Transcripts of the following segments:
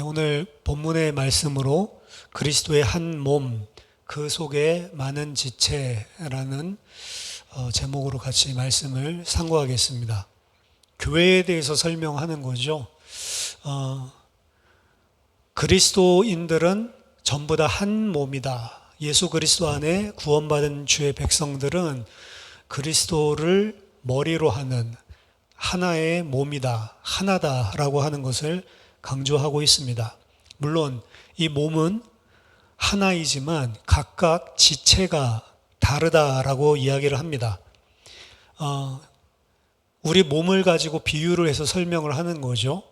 오늘 본문의 말씀으로 그리스도의 한 몸, 그 속에 많은 지체라는 제목으로 같이 말씀을 상고하겠습니다. 교회에 대해서 설명하는 거죠. 그리스도인들은 전부 다 한 몸이다. 예수 그리스도 안에 구원받은 주의 백성들은 그리스도를 머리로 하는 하나의 몸이다, 하나다라고 하는 것을 강조하고 있습니다. 물론 이 몸은 하나이지만 각각 지체가 다르다라고 이야기를 합니다. 우리 몸을 가지고 비유를 해서 설명을 하는 거죠.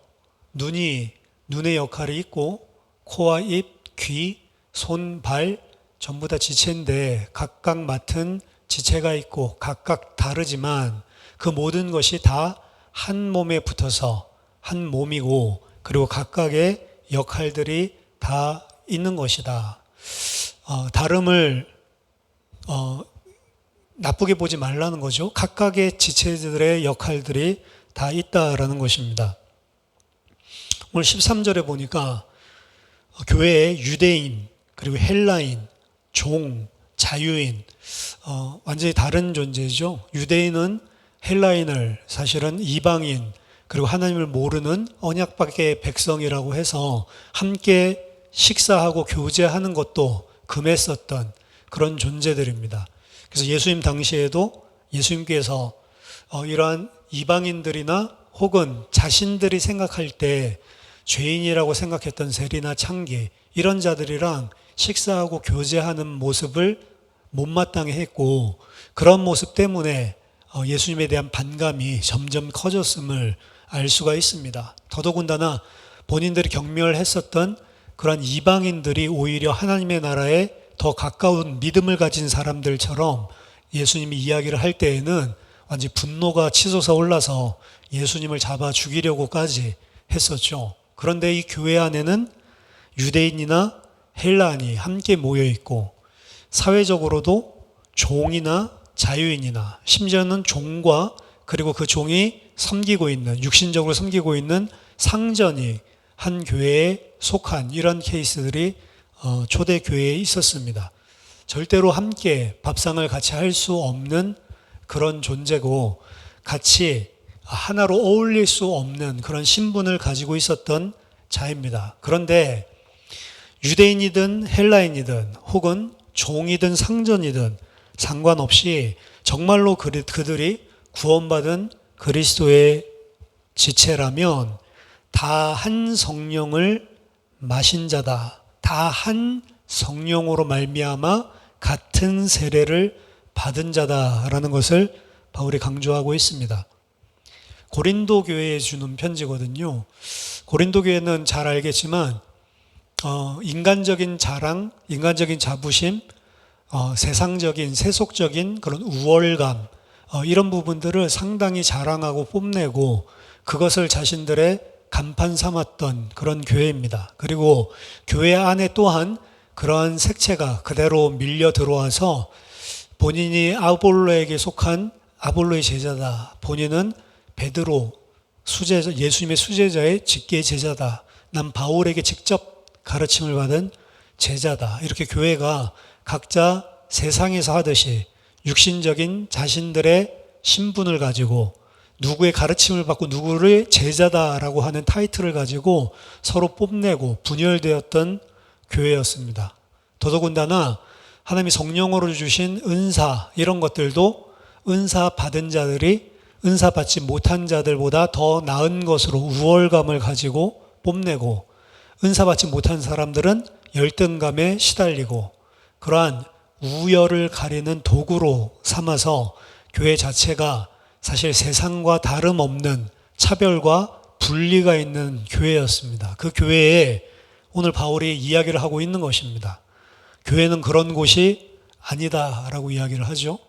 눈이 눈의 역할이 있고 코와 입, 귀, 손, 발 전부 다 지체인데 각각 맡은 지체가 있고 각각 다르지만 그 모든 것이 다 한 몸에 붙어서 한 몸이고 그리고 각각의 역할들이 다 있는 것이다. 다름을 나쁘게 보지 말라는 거죠. 각각의 지체들의 역할들이 다 있다라는 것입니다. 오늘 13절에 보니까 교회에 유대인, 그리고 헬라인, 종, 자유인, 완전히 다른 존재죠. 유대인은 헬라인을 사실은 이방인, 그리고 하나님을 모르는 언약밖의 백성이라고 해서 함께 식사하고 교제하는 것도 금했었던 그런 존재들입니다. 그래서 예수님 당시에도 예수님께서 이러한 이방인들이나 혹은 자신들이 생각할 때 죄인이라고 생각했던 세리나 창기 이런 자들이랑 식사하고 교제하는 모습을 못마땅해 했고 그런 모습 때문에 예수님에 대한 반감이 점점 커졌음을 알 수가 있습니다. 더더군다나 본인들이 경멸했었던 그런 이방인들이 오히려 하나님의 나라에 더 가까운 믿음을 가진 사람들처럼 예수님이 이야기를 할 때에는 완전히 분노가 치솟아 올라서 예수님을 잡아 죽이려고까지 했었죠. 그런데 이 교회 안에는 유대인이나 헬라인이 함께 모여 있고 사회적으로도 종이나 자유인이나 심지어는 종과 그리고 그 종이 섬기고 있는 육신적으로 섬기고 있는 상전이 한 교회에 속한 이런 케이스들이 초대 교회에 있었습니다. 절대로 함께 밥상을 같이 할 수 없는 그런 존재고 같이 하나로 어울릴 수 없는 그런 신분을 가지고 있었던 자입니다. 그런데 유대인이든 헬라인이든 혹은 종이든 상전이든 상관없이 정말로 그들이 구원받은 그리스도의 지체라면 다 한 성령을 마신 자다. 다 한 성령으로 말미암아 같은 세례를 받은 자다라는 것을 바울이 강조하고 있습니다. 고린도 교회에 주는 편지거든요. 고린도 교회는 잘 알겠지만 인간적인 자랑, 인간적인 자부심, 세상적인 세속적인 그런 우월감 이런 부분들을 상당히 자랑하고 뽐내고 그것을 자신들의 간판 삼았던 그런 교회입니다. 그리고 교회 안에 또한 그러한 색채가 그대로 밀려 들어와서 본인이 아볼로에게 속한 아볼로의 제자다. 본인은 베드로 수제자, 예수님의 수제자의 직계 제자다. 난 바울에게 직접 가르침을 받은 제자다. 이렇게 교회가 각자 세상에서 하듯이 육신적인 자신들의 신분을 가지고 누구의 가르침을 받고 누구를 제자다라고 하는 타이틀을 가지고 서로 뽐내고 분열되었던 교회였습니다. 더더군다나 하나님이 성령으로 주신 은사 이런 것들도 은사 받은 자들이 은사 받지 못한 자들보다 더 나은 것으로 우월감을 가지고 뽐내고 은사 받지 못한 사람들은 열등감에 시달리고 그러한 우열을 가리는 도구로 삼아서 교회 자체가 사실 세상과 다름없는 차별과 분리가 있는 교회였습니다. 그 교회에 오늘 바울이 이야기를 하고 있는 것입니다. 교회는 그런 곳이 아니다라고 이야기를 하죠.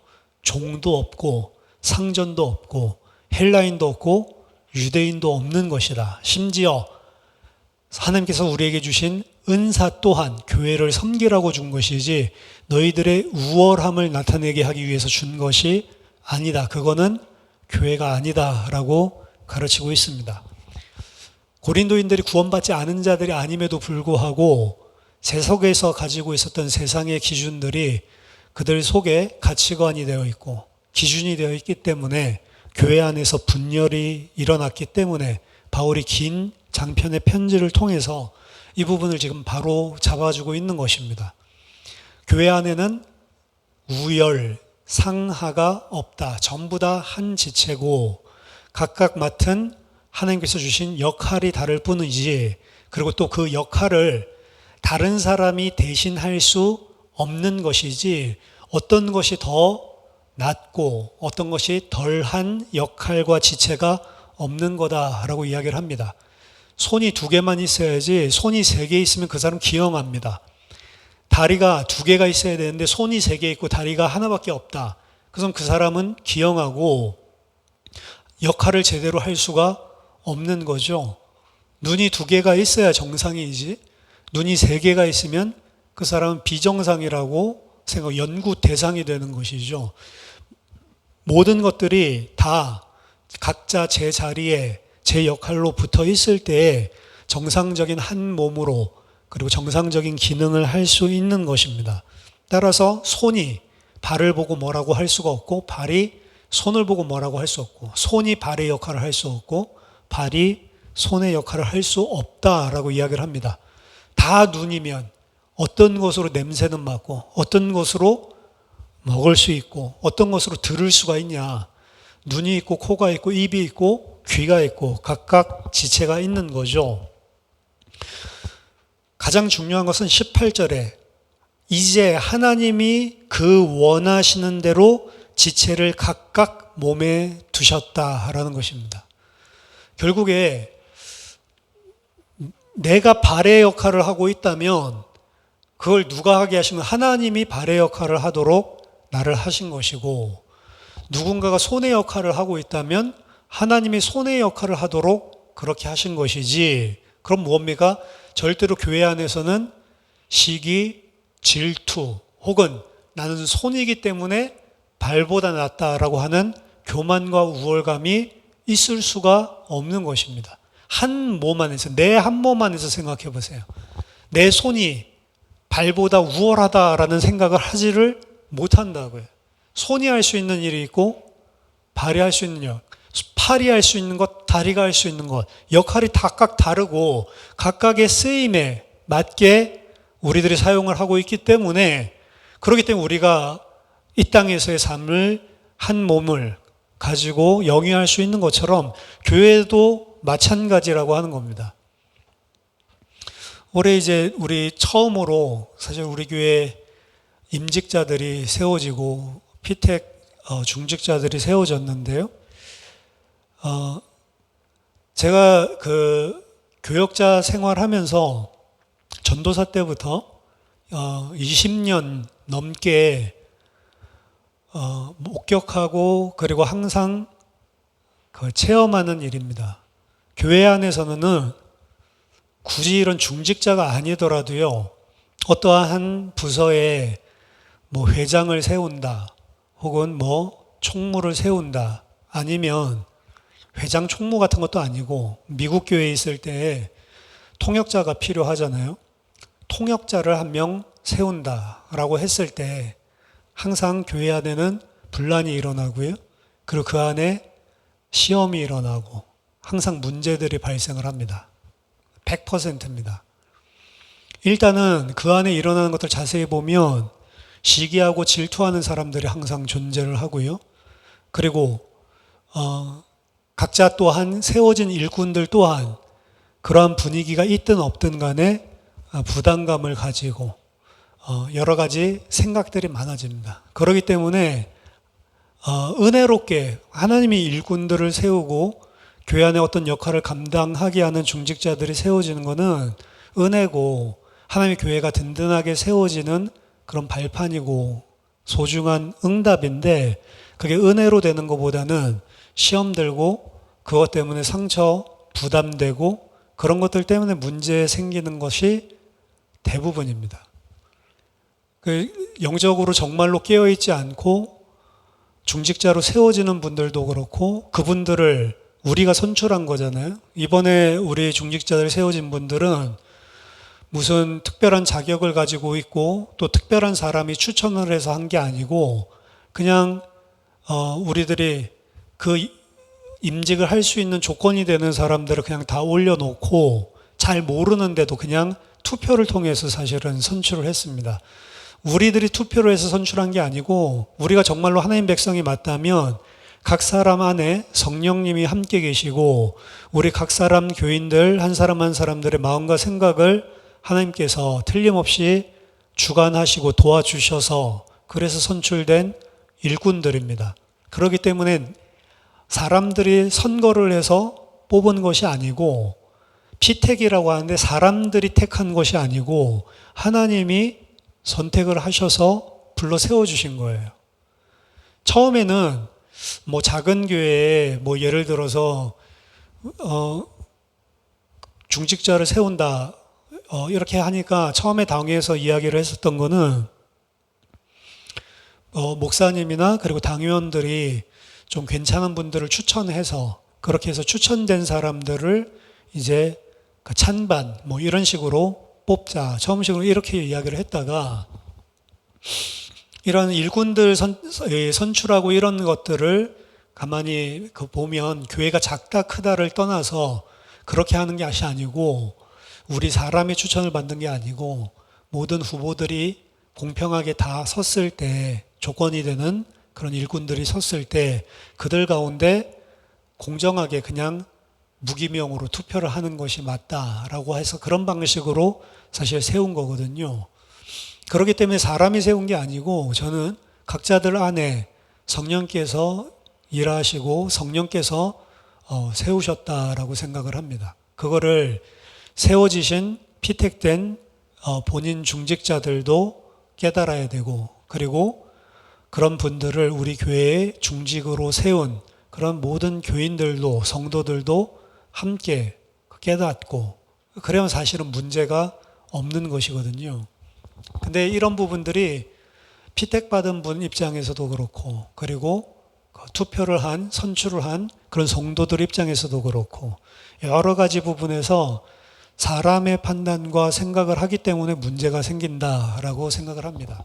종도 없고 상전도 없고 헬라인도 없고 유대인도 없는 것이다. 심지어 하나님께서 우리에게 주신 은사 또한 교회를 섬기라고 준 것이지 너희들의 우월함을 나타내게 하기 위해서 준 것이 아니다. 그거는 교회가 아니다라고 가르치고 있습니다. 고린도인들이 구원받지 않은 자들이 아님에도 불구하고 세속에서 가지고 있었던 세상의 기준들이 그들 속에 가치관이 되어 있고 기준이 되어 있기 때문에 교회 안에서 분열이 일어났기 때문에 바울이 긴 장편의 편지를 통해서 이 부분을 지금 바로 잡아주고 있는 것입니다. 교회 안에는 우열, 상하가 없다. 전부 다 한 지체고 각각 맡은 하나님께서 주신 역할이 다를 뿐이지, 그리고 또 그 역할을 다른 사람이 대신할 수 없는 것이지 어떤 것이 더 낫고 어떤 것이 덜한 역할과 지체가 없는 거다라고 이야기를 합니다. 손이 2개만 있어야지 손이 3개 있으면 그 사람 기형합니다. 다리가 2개가 있어야 되는데 손이 3개 있고 다리가 하나밖에 없다. 그럼 그 사람은 기형하고 역할을 제대로 할 수가 없는 거죠. 눈이 2개가 있어야 정상이지 눈이 3개가 있으면 그 사람은 비정상이라고 연구 대상이 되는 것이죠. 모든 것들이 다 각자 제 자리에 제 역할로 붙어 있을 때 정상적인 한 몸으로 그리고 정상적인 기능을 할 수 있는 것입니다. 따라서 손이 발을 보고 뭐라고 할 수가 없고 발이 손을 보고 뭐라고 할 수 없고 손이 발의 역할을 할 수 없고 발이 손의 역할을 할 수 없다라고 이야기를 합니다. 다 눈이면 어떤 것으로 냄새는 맡고 어떤 것으로 먹을 수 있고 어떤 것으로 들을 수가 있냐. 눈이 있고 코가 있고 입이 있고 귀가 있고 각각 지체가 있는 거죠. 가장 중요한 것은 18절에 이제 하나님이 그 원하시는 대로 지체를 각각 몸에 두셨다라는 것입니다. 결국에 내가 발의 역할을 하고 있다면 그걸 누가 하게 하시면 하나님이 발의 역할을 하도록 나를 하신 것이고, 누군가가 손의 역할을 하고 있다면 하나님이 손의 역할을 하도록 그렇게 하신 것이지, 그럼 무엇입니까? 절대로 교회 안에서는 시기, 질투 혹은 나는 손이기 때문에 발보다 낫다라고 하는 교만과 우월감이 있을 수가 없는 것입니다. 한 몸 안에서, 내 한 몸 안에서 생각해 보세요. 내 손이 발보다 우월하다라는 생각을 하지를 못한다고요. 손이 할 수 있는 일이 있고 발이 할 수 있는 역, 팔이 할 수 있는 것, 다리가 할 수 있는 것, 역할이 각각 다르고 각각의 쓰임에 맞게 우리들이 사용을 하고 있기 때문에, 그렇기 때문에 우리가 이 땅에서의 삶을 한 몸을 가지고 영위할 수 있는 것처럼 교회도 마찬가지라고 하는 겁니다. 올해 이제 우리 처음으로 사실 우리 교회 임직자들이 세워지고 피택 중직자들이 세워졌는데요. 제가 그 교역자 생활하면서 전도사 때부터 20년 넘게 목격하고 그리고 항상 그 체험하는 일입니다. 교회 안에서는 굳이 이런 중직자가 아니더라도요, 어떠한 부서에 뭐 회장을 세운다, 혹은 뭐 총무를 세운다, 아니면 회장 총무 같은 것도 아니고 미국 교회에 있을 때 통역자가 필요하잖아요. 통역자를 한 명 세운다라고 했을 때 항상 교회 안에는 분란이 일어나고요. 그리고 그 안에 시험이 일어나고 항상 문제들이 발생을 합니다. 100%입니다. 일단은 그 안에 일어나는 것들 자세히 보면 시기하고 질투하는 사람들이 항상 존재를 하고요. 그리고 각자 또한 세워진 일꾼들 또한 그러한 분위기가 있든 없든 간에 부담감을 가지고 여러 가지 생각들이 많아집니다. 그렇기 때문에 은혜롭게 하나님이 일꾼들을 세우고 교회 안에 어떤 역할을 감당하게 하는 중직자들이 세워지는 것은 은혜고, 하나님의 교회가 든든하게 세워지는 그런 발판이고 소중한 응답인데, 그게 은혜로 되는 것보다는 시험 들고 그것 때문에 상처, 부담되고 그런 것들 때문에 문제 생기는 것이 대부분입니다. 영적으로 정말로 깨어있지 않고 중직자로 세워지는 분들도 그렇고, 그분들을 우리가 선출한 거잖아요. 이번에 우리 중직자들 세워진 분들은 무슨 특별한 자격을 가지고 있고 또 특별한 사람이 추천을 해서 한 게 아니고 그냥 우리들이 그 임직을 할 수 있는 조건이 되는 사람들을 그냥 다 올려놓고 잘 모르는데도 그냥 투표를 통해서 사실은 선출을 했습니다. 우리들이 투표를 해서 선출한 게 아니고 우리가 정말로 하나님 백성이 맞다면 각 사람 안에 성령님이 함께 계시고 우리 각 사람 교인들 한 사람 한 사람들의 마음과 생각을 하나님께서 틀림없이 주관하시고 도와주셔서 그래서 선출된 일꾼들입니다. 그렇기 때문에 사람들이 선거를 해서 뽑은 것이 아니고 피택이라고 하는데 사람들이 택한 것이 아니고 하나님이 선택을 하셔서 불러 세워주신 거예요. 처음에는 뭐 작은 교회에 뭐 예를 들어서 중직자를 세운다 이렇게 하니까 처음에 당회에서 이야기를 했었던 거는 목사님이나 그리고 당회원들이 좀 괜찮은 분들을 추천해서 그렇게 해서 추천된 사람들을 이제 찬반 뭐 이런 식으로 뽑자 처음식으로 이렇게 이야기를 했다가 이런 일꾼들 선출하고 이런 것들을 가만히 보면 교회가 작다 크다를 떠나서 그렇게 하는 것이 아니고 우리 사람의 추천을 받는 게 아니고 모든 후보들이 공평하게 다 섰을 때 조건이 되는 그런 일꾼들이 섰을 때 그들 가운데 공정하게 그냥 무기명으로 투표를 하는 것이 맞다라고 해서 그런 방식으로 사실 세운 거거든요. 그렇기 때문에 사람이 세운 게 아니고 저는 각자들 안에 성령께서 일하시고 성령께서 세우셨다라고 생각을 합니다. 그거를 세워지신 피택된 본인 중직자들도 깨달아야 되고 그리고 그런 분들을 우리 교회의 중직으로 세운 그런 모든 교인들도 성도들도 함께 깨닫고 그래야 사실은 문제가 없는 것이거든요. 근데 이런 부분들이 피택받은 분 입장에서도 그렇고 그리고 투표를 한 선출을 한 그런 성도들 입장에서도 그렇고 여러 가지 부분에서 사람의 판단과 생각을 하기 때문에 문제가 생긴다라고 생각을 합니다.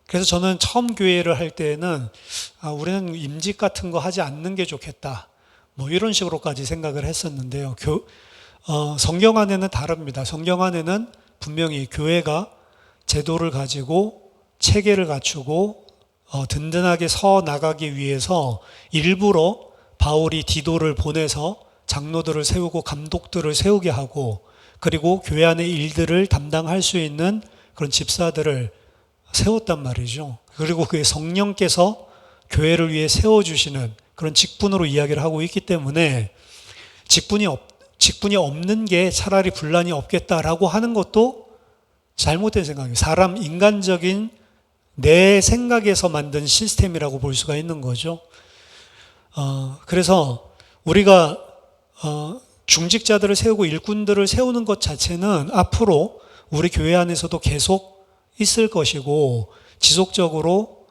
그래서 저는 처음 교회를 할 때에는 우리는 임직 같은 거 하지 않는 게 좋겠다. 뭐 이런 식으로까지 생각을 했었는데요. 성경 안에는 다릅니다. 성경 안에는 분명히 교회가 제도를 가지고 체계를 갖추고 든든하게 서 나가기 위해서 일부러 바울이 디도를 보내서 장로들을 세우고 감독들을 세우게 하고 그리고 교회 안의 일들을 담당할 수 있는 그런 집사들을 세웠단 말이죠. 그리고 그게 성령께서 교회를 위해 세워주시는 그런 직분으로 이야기를 하고 있기 때문에 직분이 없는 게 차라리 분란이 없겠다라고 하는 것도 잘못된 생각이에요. 사람 인간적인 내 생각에서 만든 시스템이라고 볼 수가 있는 거죠. 그래서 우리가 중직자들을 세우고 일꾼들을 세우는 것 자체는 앞으로 우리 교회 안에서도 계속 있을 것이고 지속적으로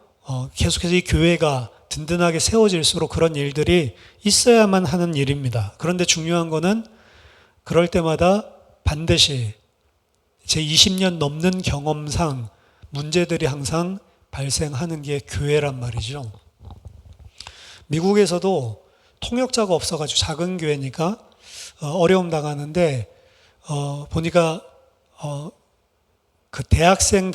계속해서 이 교회가 든든하게 세워질수록 그런 일들이 있어야만 하는 일입니다. 그런데 중요한 거는 그럴 때마다 반드시 제 20년 넘는 경험상 문제들이 항상 발생하는 게 교회란 말이죠. 미국에서도 통역자가 없어가지고 작은 교회니까 어려움 당하는데 보니까 그 대학원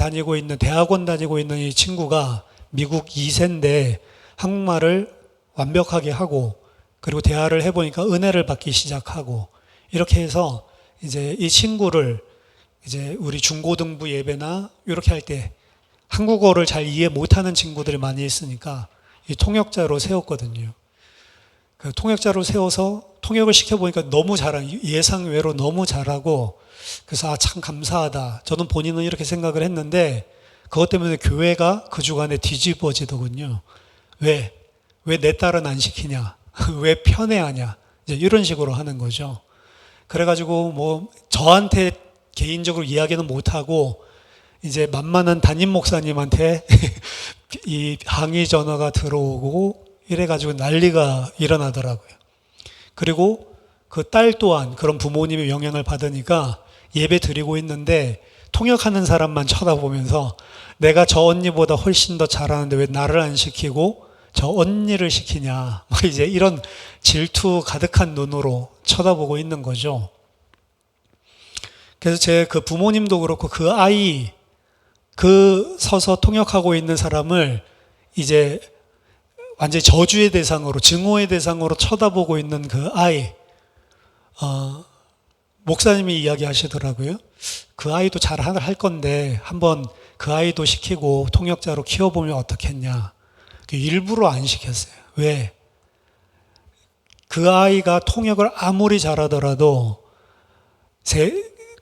다니고 있는 이 친구가 미국 2세인데 한국말을 완벽하게 하고 그리고 대화를 해보니까 은혜를 받기 시작하고 이렇게 해서 이제 이 친구를 이제 우리 중고등부 예배나 이렇게 할 때 한국어를 잘 이해 못하는 친구들이 많이 있으니까 이 통역자로 세웠거든요. 그 통역자로 세워서 통역을 시켜보니까 너무 예상외로 너무 잘하고 그래서 참 감사하다. 저는 본인은 이렇게 생각을 했는데 그것 때문에 교회가 그 주간에 뒤집어지더군요. 왜 내 딸은 안 시키냐? 왜 편애하냐? 이제 이런 식으로 하는 거죠. 그래가지고 뭐 저한테 개인적으로 이야기는 못하고 이제 만만한 담임 목사님한테 이 항의 전화가 들어오고 이래가지고 난리가 일어나더라고요. 그리고 그 딸 또한 그런 부모님의 영향을 받으니까 예배 드리고 있는데 통역하는 사람만 쳐다보면서 내가 저 언니보다 훨씬 더 잘하는데 왜 나를 안 시키고 저 언니를 시키냐. 뭐 이제 이런 질투 가득한 눈으로 쳐다보고 있는 거죠. 그래서 제 그 부모님도 그렇고 그 아이, 그 서서 통역하고 있는 사람을 이제 완전히 저주의 대상으로, 증오의 대상으로 쳐다보고 있는 그 아이, 목사님이 이야기하시더라고요. 그 아이도 잘 할 건데 한번 그 아이도 시키고 통역자로 키워보면 어떻겠냐. 일부러 안 시켰어요. 왜? 그 아이가 통역을 아무리 잘하더라도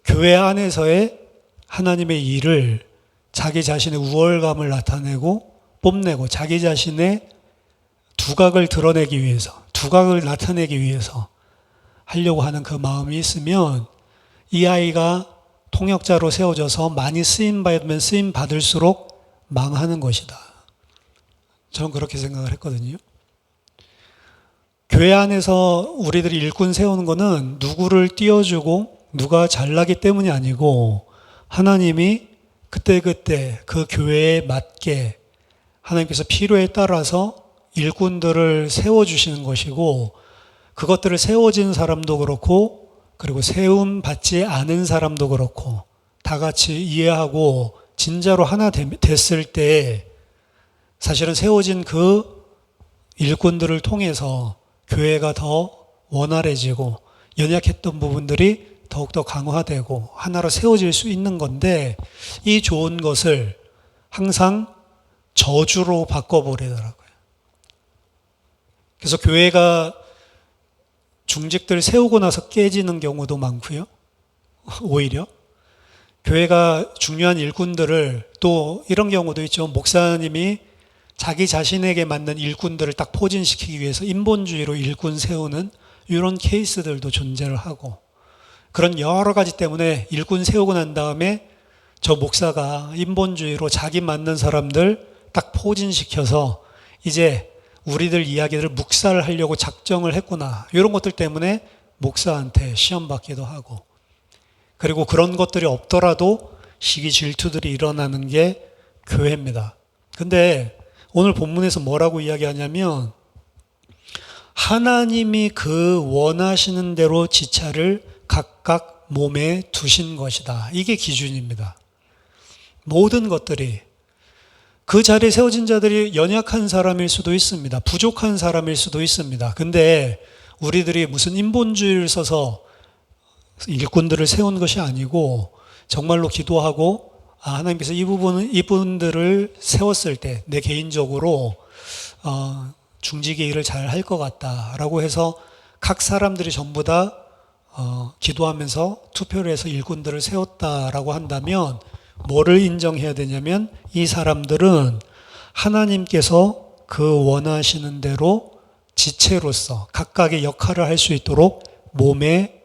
교회 안에서의 하나님의 일을 자기 자신의 우월감을 나타내고 뽐내고 자기 자신의 두각을 드러내기 위해서, 두각을 나타내기 위해서 하려고 하는 그 마음이 있으면 이 아이가 통역자로 세워져서 많이 쓰임받으면 쓰임받을수록 망하는 것이다. 저는 그렇게 생각을 했거든요. 교회 안에서 우리들이 일꾼 세우는 거는 누구를 띄워주고 누가 잘나기 때문이 아니고 하나님이 그때그때 그 교회에 맞게 하나님께서 필요에 따라서 일꾼들을 세워주시는 것이고 그것들을 세워진 사람도 그렇고 그리고 세움 받지 않은 사람도 그렇고 다 같이 이해하고 진짜로 하나 됐을 때 사실은 세워진 그 일꾼들을 통해서 교회가 더 원활해지고 연약했던 부분들이 더욱더 강화되고 하나로 세워질 수 있는 건데 이 좋은 것을 항상 저주로 바꿔버리더라고요. 그래서 교회가 중직들 세우고 나서 깨지는 경우도 많고요. 오히려 교회가 중요한 일꾼들을 또 이런 경우도 있죠. 목사님이 자기 자신에게 맞는 일꾼들을 딱 포진시키기 위해서 인본주의로 일꾼 세우는 이런 케이스들도 존재를 하고 그런 여러 가지 때문에 일꾼 세우고 난 다음에 저 목사가 인본주의로 자기 맞는 사람들 딱 포진시켜서 이제 우리들 이야기를 묵살을 하려고 작정을 했구나. 이런 것들 때문에 목사한테 시험 받기도 하고 그리고 그런 것들이 없더라도 시기 질투들이 일어나는 게 교회입니다. 근데 오늘 본문에서 뭐라고 이야기하냐면 하나님이 그 원하시는 대로 지체를 각각 몸에 두신 것이다. 이게 기준입니다. 모든 것들이 그 자리에 세워진 자들이 연약한 사람일 수도 있습니다. 부족한 사람일 수도 있습니다. 근데 우리들이 무슨 인본주의를 써서 일꾼들을 세운 것이 아니고 정말로 기도하고 하나님께서 이분들을 세웠을 때 내 개인적으로 중직의 일을 잘 할 것 같다라고 해서 각 사람들이 전부 다 기도하면서 투표를 해서 일꾼들을 세웠다라고 한다면 뭐를 인정해야 되냐면 이 사람들은 하나님께서 그 원하시는 대로 지체로서 각각의 역할을 할 수 있도록 몸에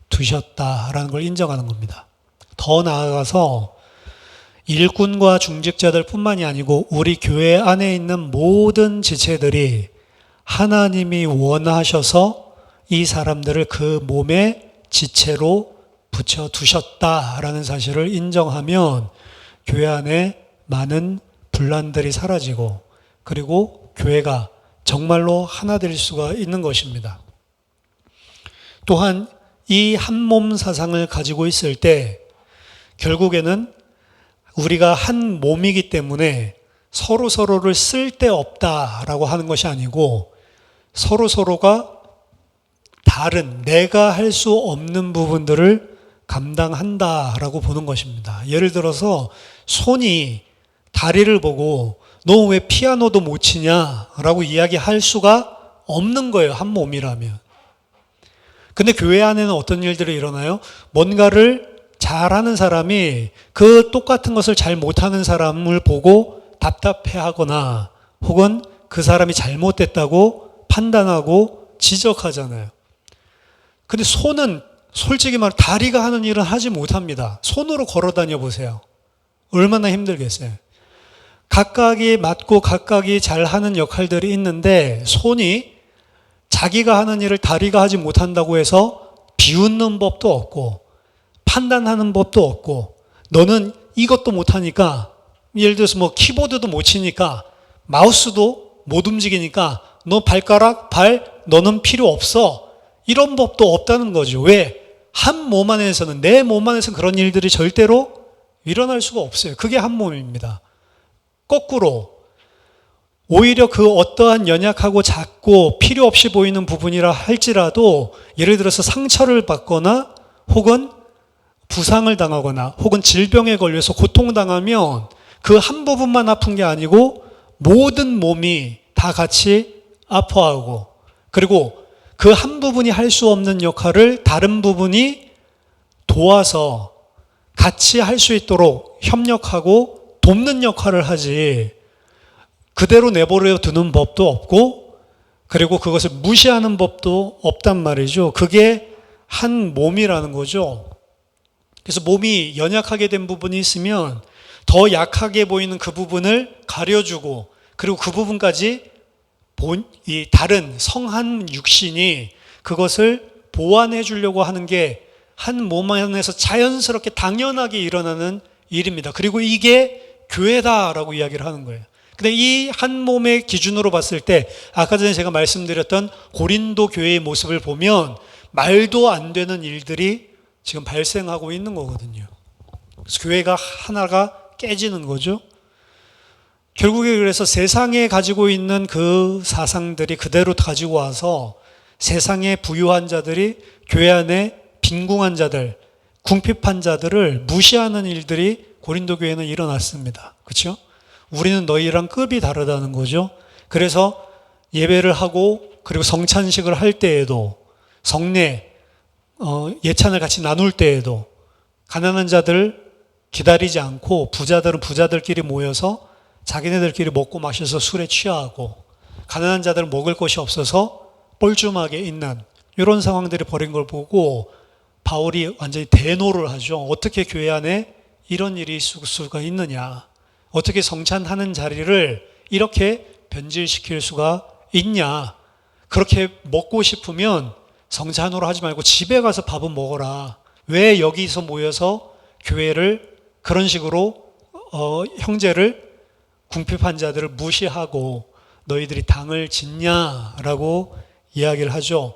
두셨다라는 걸 인정하는 겁니다. 더 나아가서 일꾼과 중직자들 뿐만이 아니고 우리 교회 안에 있는 모든 지체들이 하나님이 원하셔서 이 사람들을 그 몸의 지체로 붙여두셨다라는 사실을 인정하면 교회 안에 많은 분란들이 사라지고 그리고 교회가 정말로 하나 될 수가 있는 것입니다. 또한 이 한 몸 사상을 가지고 있을 때 결국에는 우리가 한 몸이기 때문에 서로를 쓸데없다라고 하는 것이 아니고 서로가 다른 내가 할 수 없는 부분들을 감당한다라고 보는 것입니다. 예를 들어서 손이 다리를 보고 너 왜 피아노도 못 치냐라고 이야기할 수가 없는 거예요. 한 몸이라면. 근데 교회 안에는 어떤 일들이 일어나요? 뭔가를 잘하는 사람이 그 똑같은 것을 잘 못하는 사람을 보고 답답해하거나 혹은 그 사람이 잘못됐다고 판단하고 지적하잖아요. 근데 손은 솔직히 말해 다리가 하는 일은 하지 못합니다. 손으로 걸어 다녀 보세요. 얼마나 힘들겠어요. 각각이 맞고 각각이 잘하는 역할들이 있는데 손이 자기가 하는 일을 다리가 하지 못한다고 해서 비웃는 법도 없고 판단하는 법도 없고 너는 이것도 못하니까 예를 들어서 뭐 키보드도 못 치니까 마우스도 못 움직이니까 너 발가락, 발 너는 필요 없어. 이런 법도 없다는 거죠. 왜? 한 몸 안에서는 내 몸 안에서는 그런 일들이 절대로 일어날 수가 없어요. 그게 한 몸입니다. 거꾸로 오히려 그 어떠한 연약하고 작고 필요 없이 보이는 부분이라 할지라도 예를 들어서 상처를 받거나 혹은 부상을 당하거나 혹은 질병에 걸려서 고통당하면 그 한 부분만 아픈 게 아니고 모든 몸이 다 같이 아파하고 그리고 그 한 부분이 할 수 없는 역할을 다른 부분이 도와서 같이 할 수 있도록 협력하고 돕는 역할을 하지 그대로 내버려 두는 법도 없고 그리고 그것을 무시하는 법도 없단 말이죠. 그게 한 몸이라는 거죠. 그래서 몸이 연약하게 된 부분이 있으면 더 약하게 보이는 그 부분을 가려주고 그리고 그 부분까지 이 다른 성한 육신이 그것을 보완해 주려고 하는 게 한 몸 안에서 자연스럽게 당연하게 일어나는 일입니다. 그리고 이게 교회다라고 이야기를 하는 거예요. 근데 이 한 몸의 기준으로 봤을 때 아까 전에 제가 말씀드렸던 고린도 교회의 모습을 보면 말도 안 되는 일들이 지금 발생하고 있는 거거든요. 그래서 교회가 하나가 깨지는 거죠. 결국에 그래서 세상에 가지고 있는 그 사상들이 그대로 가지고 와서 세상에 부유한 자들이 교회 안에 빈궁한 자들, 궁핍한 자들을 무시하는 일들이 고린도 교회는 일어났습니다. 그렇죠? 우리는 너희랑 급이 다르다는 거죠. 그래서 예배를 하고 그리고 성찬식을 할 때에도 성례, 예찬을 같이 나눌 때에도 가난한 자들 기다리지 않고 부자들은 부자들끼리 모여서 자기네들끼리 먹고 마셔서 술에 취하고 가난한 자들은 먹을 것이 없어서 뻘쭘하게 있는 이런 상황들이 벌인 걸 보고 바울이 완전히 대노를 하죠. 어떻게 교회 안에 이런 일이 있을 수가 있느냐. 어떻게 성찬하는 자리를 이렇게 변질시킬 수가 있냐. 그렇게 먹고 싶으면 성찬으로 하지 말고 집에 가서 밥은 먹어라. 왜 여기서 모여서 교회를 그런 식으로 형제를 궁핍한 자들을 무시하고 너희들이 당을 짓냐라고 이야기를 하죠.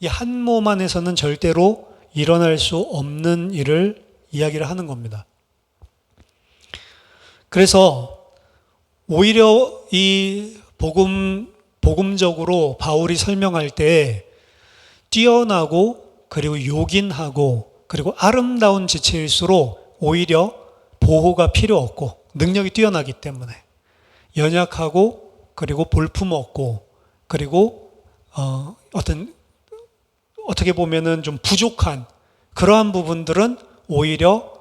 이 한 몸 안에서는 절대로 일어날 수 없는 일을 이야기를 하는 겁니다. 그래서 오히려 이 복음적으로 바울이 설명할 때 뛰어나고 그리고 요긴하고 그리고 아름다운 지체일수록 오히려 보호가 필요 없고 능력이 뛰어나기 때문에 연약하고 그리고 볼품없고 그리고 어떻게 보면은 좀 부족한 그러한 부분들은 오히려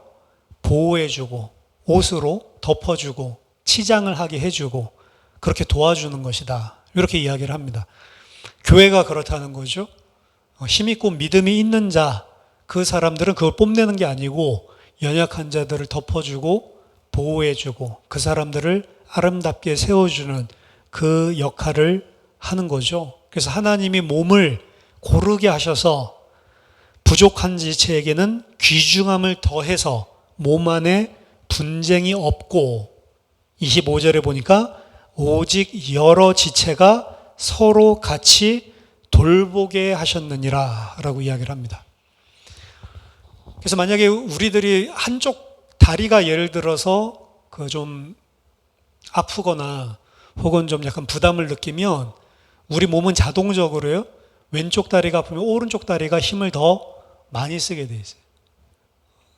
보호해주고 옷으로 덮어주고 치장을 하게 해주고 그렇게 도와주는 것이다. 이렇게 이야기를 합니다. 교회가 그렇다는 거죠. 힘있고 믿음이 있는 자, 그 사람들은 그걸 뽐내는 게 아니고 연약한 자들을 덮어주고 보호해주고 그 사람들을 아름답게 세워주는 그 역할을 하는 거죠. 그래서 하나님이 몸을 고르게 하셔서 부족한 지체에게는 귀중함을 더해서 몸 안에 분쟁이 없고 25절에 보니까 오직 여러 지체가 서로 같이 돌보게 하셨느니라 라고 이야기를 합니다. 그래서 만약에 우리들이 한쪽 다리가 예를 들어서 그 좀 아프거나 혹은 좀 약간 부담을 느끼면 우리 몸은 자동적으로요 왼쪽 다리가 아프면 오른쪽 다리가 힘을 더 많이 쓰게 돼 있어요.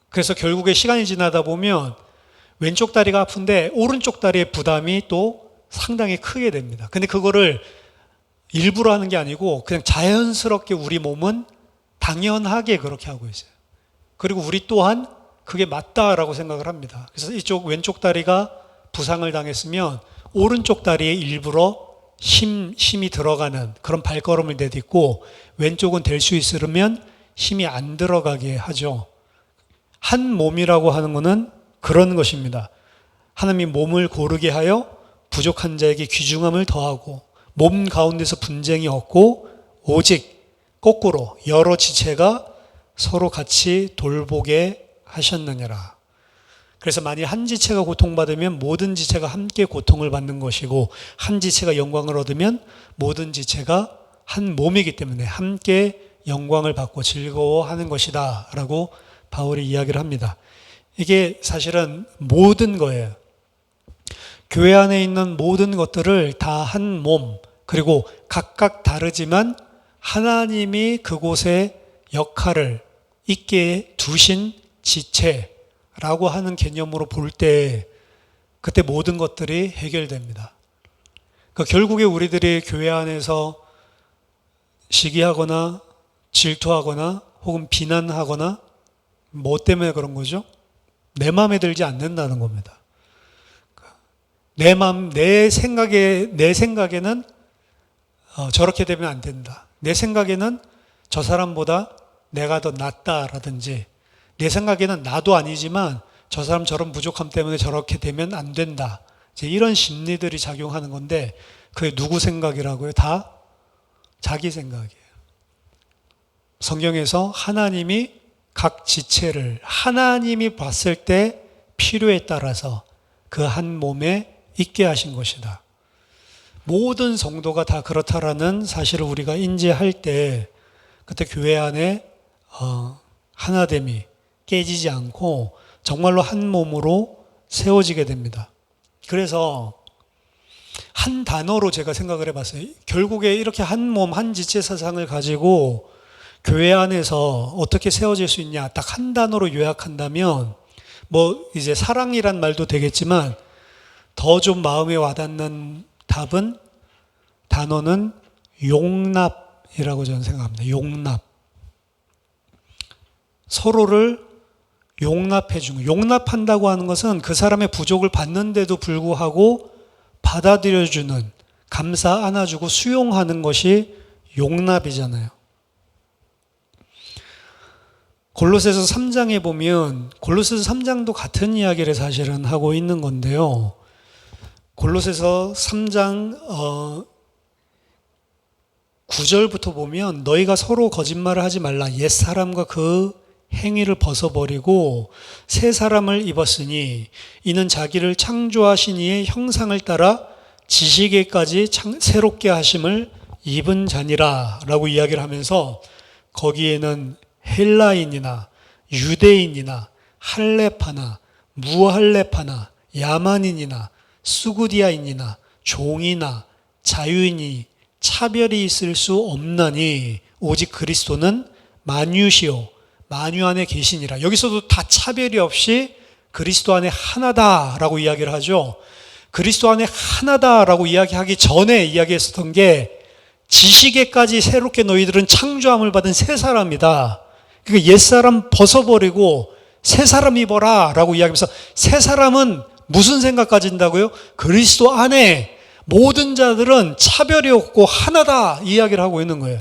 그래서 결국에 시간이 지나다 보면 왼쪽 다리가 아픈데 오른쪽 다리의 부담이 또 상당히 크게 됩니다. 근데 그거를 일부러 하는 게 아니고 그냥 자연스럽게 우리 몸은 당연하게 그렇게 하고 있어요. 그리고 우리 또한 그게 맞다라고 생각을 합니다. 그래서 이쪽 왼쪽 다리가 부상을 당했으면 오른쪽 다리에 일부러 힘이 들어가는 그런 발걸음을 내딛고 왼쪽은 될 수 있으면 힘이 안 들어가게 하죠. 한 몸이라고 하는 것은 그런 것입니다. 하나님이 몸을 고르게 하여 부족한 자에게 귀중함을 더하고 몸 가운데서 분쟁이 없고 오직 거꾸로 여러 지체가 서로 같이 돌보게 하셨느니라. 그래서 만일 한 지체가 고통받으면 모든 지체가 함께 고통을 받는 것이고 한 지체가 영광을 얻으면 모든 지체가 한 몸이기 때문에 함께 영광을 받고 즐거워하는 것이다 라고 바울이 이야기를 합니다. 이게 사실은 모든 거예요. 교회 안에 있는 모든 것들을 다 한 몸, 그리고 각각 다르지만 하나님이 그곳에 역할을 있게 두신 지체라고 하는 개념으로 볼 때 그때 모든 것들이 해결됩니다. 그러니까 결국에 우리들이 교회 안에서 시기하거나 질투하거나 혹은 비난하거나 뭐 때문에 그런 거죠? 내 마음에 들지 않는다는 겁니다. 내 생각에는 저렇게 되면 안 된다. 내 생각에는 저 사람보다 내가 더 낫다라든지 내 생각에는 나도 아니지만 저 사람 저런 부족함 때문에 저렇게 되면 안 된다. 이제 이런 심리들이 작용하는 건데 그게 누구 생각이라고요? 다 자기 생각이에요. 성경에서 하나님이 각 지체를 하나님이 봤을 때 필요에 따라서 그 한 몸에 있게 하신 것이다. 모든 성도가 다 그렇다라는 사실을 우리가 인지할 때 그때 교회 안에 하나됨이 깨지지 않고 정말로 한 몸으로 세워지게 됩니다. 그래서 한 단어로 제가 생각을 해봤어요. 결국에 이렇게 한 몸, 한 지체 사상을 가지고 교회 안에서 어떻게 세워질 수 있냐 딱 한 단어로 요약한다면 뭐 이제 사랑이란 말도 되겠지만 더 좀 마음에 와닿는 단어는 용납이라고 저는 생각합니다. 용납. 서로를 용납해주는, 용납한다고 하는 것은 그 사람의 부족을 받는데도 불구하고 받아들여주는, 감싸 안아주고 수용하는 것이 용납이잖아요. 골로새서 3장에 보면 골로새서 3장도 같은 이야기를 사실은 하고 있는 건데요. 골로새서 3장 9절부터 보면 너희가 서로 거짓말을 하지 말라. 옛사람과 그 행위를 벗어버리고 새 사람을 입었으니 이는 자기를 창조하신 이의 형상을 따라 지식에까지 새롭게 하심을 입은 자니라 라고 이야기를 하면서 거기에는 헬라인이나 유대인이나 할레파나 무할레파나 야만인이나 수구디아인이나 종이나 자유인이 차별이 있을 수 없나니 오직 그리스도는 만유시요 만유 안에 계시니라. 여기서도 다 차별이 없이 그리스도 안에 하나다라고 이야기를 하죠. 그리스도 안에 하나다라고 이야기하기 전에 이야기했었던 게 지식에까지 새롭게 너희들은 창조함을 받은 새 사람이다. 그러니까 옛사람 벗어버리고 새 사람 입어라 라고 이야기하면서 새 사람은 무슨 생각 가진다고요? 그리스도 안에 모든 자들은 차별이 없고 하나다 이야기를 하고 있는 거예요.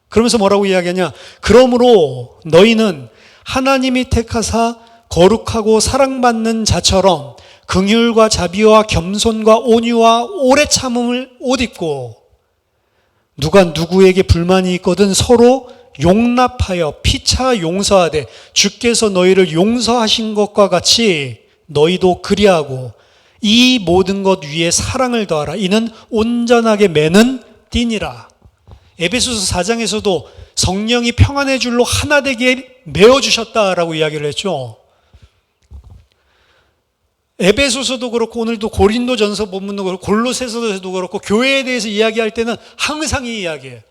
그러면서 뭐라고 이야기하냐? 그러므로 너희는 하나님이 택하사 거룩하고 사랑받는 자처럼 긍휼과 자비와 겸손과 온유와 오래 참음을 옷 입고 누가 누구에게 불만이 있거든 서로 용납하여 피차 용서하되 주께서 너희를 용서하신 것과 같이 너희도 그리하고 이 모든 것 위에 사랑을 더하라. 이는 온전하게 매는 띠니라. 에베소서 4장에서도 성령이 평안의 줄로 하나 되게 메어주셨다라고 이야기를 했죠. 에베소서도 그렇고 오늘도 고린도전서 본문도 그렇고 골로새서도 그렇고 교회에 대해서 이야기할 때는 항상 이 이야기예요.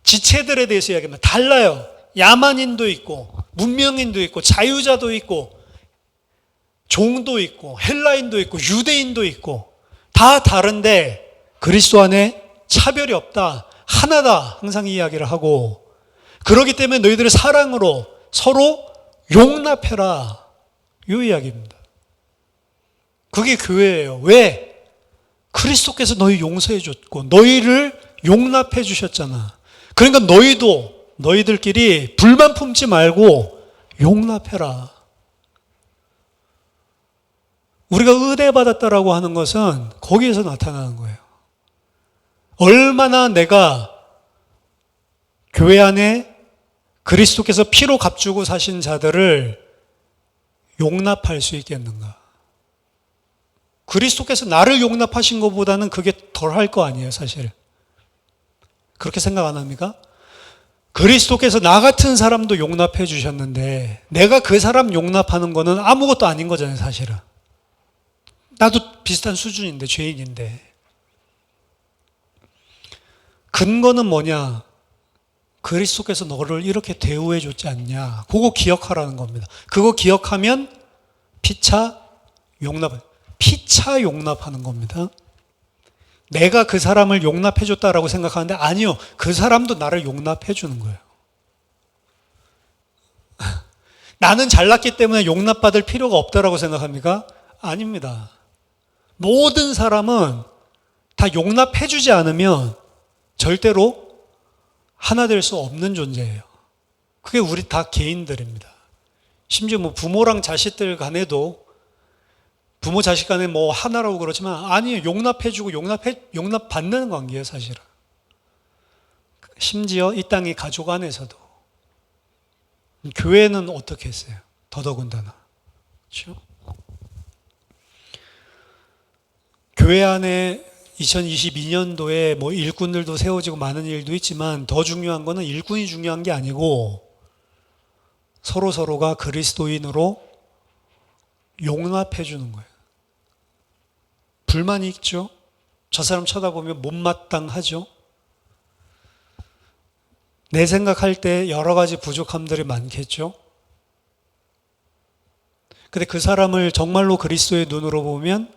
지체들에 대해서 이야기합니다. 달라요. 야만인도 있고 문명인도 있고 자유자도 있고 종도 있고 헬라인도 있고 유대인도 있고 다 다른데 그리스도 안에 차별이 없다. 하나다. 항상 이 이야기를 하고 그렇기 때문에 너희들의 사랑으로 서로 용납해라. 이 이야기입니다. 그게 교회예요. 왜? 그리스도께서 너희 용서해 줬고 너희를 용납해 주셨잖아. 그러니까 너희들끼리 불만 품지 말고 용납해라. 우리가 의대받았다라고 하는 것은 거기에서 나타나는 거예요. 얼마나 내가 교회 안에 그리스도께서 피로 값주고 사신 자들을 용납할 수 있겠는가? 그리스도께서 나를 용납하신 것보다는 그게 덜 할 거 아니에요, 사실. 그렇게 생각 안 합니까? 그리스도께서 나 같은 사람도 용납해 주셨는데 내가 그 사람 용납하는 거는 아무것도 아닌 거잖아요, 사실은. 나도 비슷한 수준인데, 죄인인데. 근거는 뭐냐? 그리스도께서 너를 이렇게 대우해 줬지 않냐? 그거 기억하라는 겁니다. 그거 기억하면 피차 용납하는 겁니다. 내가 그 사람을 용납해 줬다라고 생각하는데 아니요. 그 사람도 나를 용납해 주는 거예요. 나는 잘났기 때문에 용납받을 필요가 없다라고 생각합니까? 아닙니다. 모든 사람은 다 용납해 주지 않으면 절대로 하나 될 수 없는 존재예요. 그게 우리 다 개인들입니다. 심지어 뭐 부모랑 자식들 간에도 부모 자식 간에 뭐 하나라고 그러지만 아니에요. 용납해주고 용납받는 관계예요, 사실은. 심지어 이 땅의 가족 안에서도. 교회는 어떻게 했어요? 더더군다나. 그렇죠? 교회 안에 2022년도에 뭐 일꾼들도 세워지고 많은 일도 있지만 더 중요한 거는 일꾼이 중요한 게 아니고 서로가 그리스도인으로 용납해 주는 거예요. 불만이 있죠? 저 사람 쳐다보면 못마땅하죠? 내 생각할 때 여러 가지 부족함들이 많겠죠? 근데 그 사람을 정말로 그리스도의 눈으로 보면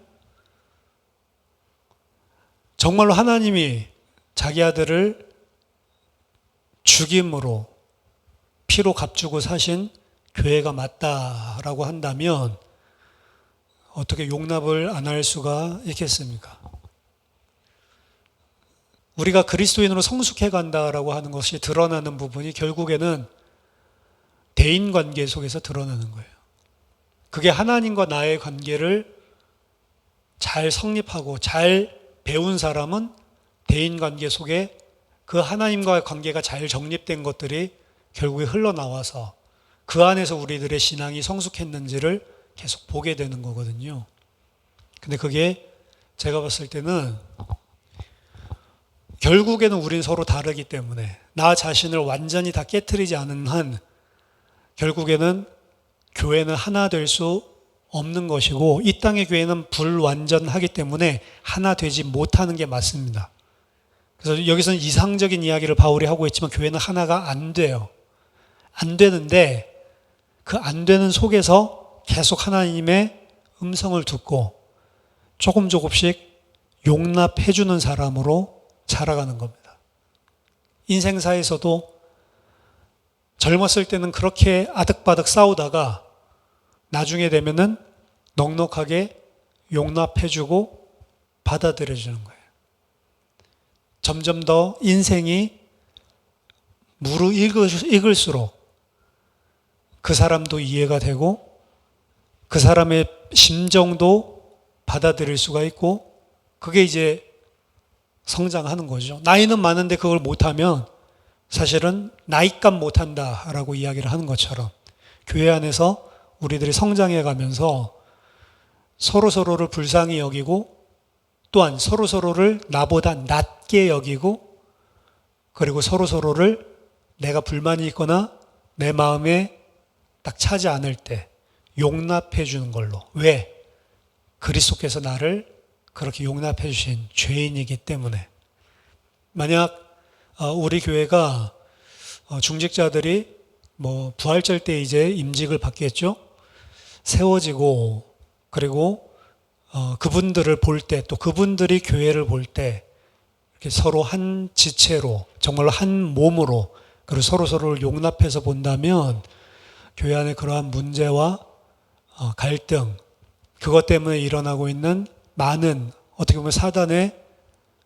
정말로 하나님이 자기 아들을 죽임으로 피로 값주고 사신 교회가 맞다라고 한다면 어떻게 용납을 안 할 수가 있겠습니까? 우리가 그리스도인으로 성숙해 간다라고 하는 것이 드러나는 부분이 결국에는 대인관계 속에서 드러나는 거예요. 그게 하나님과 나의 관계를 잘 성립하고 잘 배운 사람은 대인관계 속에 그 하나님과의 관계가 잘 정립된 것들이 결국에 흘러나와서 그 안에서 우리들의 신앙이 성숙했는지를 계속 보게 되는 거거든요. 근데 그게 제가 봤을 때는 결국에는 우린 서로 다르기 때문에 나 자신을 완전히 다 깨트리지 않은 한 결국에는 교회는 하나 될 수 없는 것이고 이 땅의 교회는 불완전하기 때문에 하나 되지 못하는 게 맞습니다. 그래서 여기서는 이상적인 이야기를 바울이 하고 있지만 교회는 하나가 안 돼요. 안 되는데 그 안 되는 속에서 계속 하나님의 음성을 듣고 조금씩 용납해 주는 사람으로 자라가는 겁니다. 인생사에서도 젊었을 때는 그렇게 아득바득 싸우다가 나중에 되면은 넉넉하게 용납해주고 받아들여주는 거예요. 점점 더 인생이 무르익을수록 그 사람도 이해가 되고 그 사람의 심정도 받아들일 수가 있고 그게 이제 성장하는 거죠. 나이는 많은데 그걸 못하면 사실은 나이값 못한다라고 이야기를 하는 것처럼 교회 안에서 우리들이 성장해 가면서 서로를 불쌍히 여기고 또한 서로를 나보다 낮게 여기고 그리고 서로를 내가 불만이 있거나 내 마음에 딱 차지 않을 때 용납해 주는 걸로. 왜? 그리스도께서 나를 그렇게 용납해 주신 죄인이기 때문에. 만약 우리 교회가 중직자들이 뭐 부활절 때 이제 임직을 받겠죠. 세워지고 그리고 그분들을 볼 때 또 그분들이 교회를 볼 때 이렇게 서로 한 지체로 정말로 한 몸으로 그리고 서로를 용납해서 본다면 교회 안에 그러한 문제와 갈등 그것 때문에 일어나고 있는 많은 어떻게 보면 사단의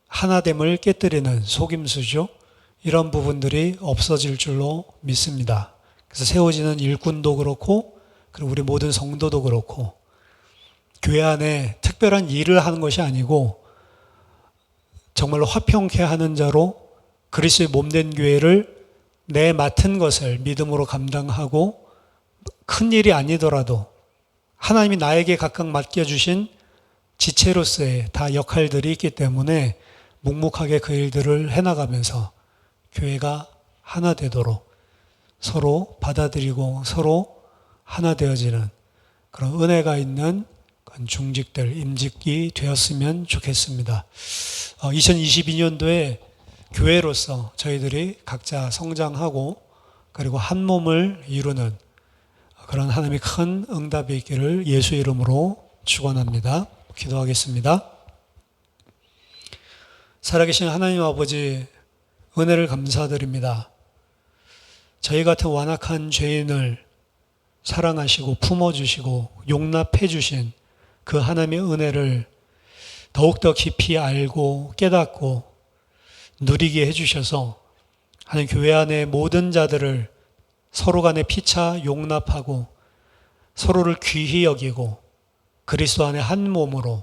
하나됨을 깨뜨리는 속임수죠. 이런 부분들이 없어질 줄로 믿습니다. 그래서 세워지는 일꾼도 그렇고 그리고 우리 모든 성도도 그렇고 교회 안에 특별한 일을 하는 것이 아니고 정말로 화평케 하는 자로 그리스도의 몸된 교회를 내 맡은 것을 믿음으로 감당하고 큰 일이 아니더라도 하나님이 나에게 각각 맡겨주신 지체로서의 다 역할들이 있기 때문에 묵묵하게 그 일들을 해나가면서 교회가 하나 되도록 서로 받아들이고 서로 하나 되어지는 그런 은혜가 있는 중직들, 임직이 되었으면 좋겠습니다. 2022년도에 교회로서 저희들이 각자 성장하고 그리고 한 몸을 이루는 그런 하나님의 큰 응답이 있기를 예수 이름으로 축원합니다. 기도하겠습니다. 살아계신 하나님 아버지, 은혜를 감사드립니다. 저희 같은 완악한 죄인을 사랑하시고 품어주시고 용납해 주신 그 하나님의 은혜를 더욱더 깊이 알고 깨닫고 누리게 해주셔서 하나님 교회 안의 모든 자들을 서로 간에 피차 용납하고 서로를 귀히 여기고 그리스도 안에 한 몸으로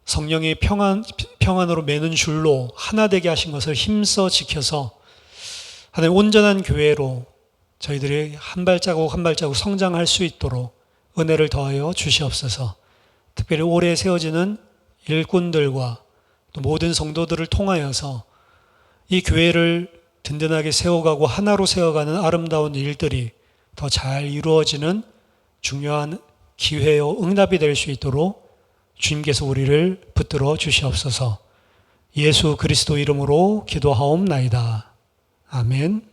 성령의 평안으로 매는 줄로 하나 되게 하신 것을 힘써 지켜서 하나님 온전한 교회로 저희들이 한 발자국 한 발자국 성장할 수 있도록 은혜를 더하여 주시옵소서. 특별히 올해 세워지는 일꾼들과 또 모든 성도들을 통하여서 이 교회를 든든하게 세워가고 하나로 세워가는 아름다운 일들이 더 잘 이루어지는 중요한 기회요 응답이 될 수 있도록 주님께서 우리를 붙들어 주시옵소서. 예수 그리스도 이름으로 기도하옵나이다. 아멘.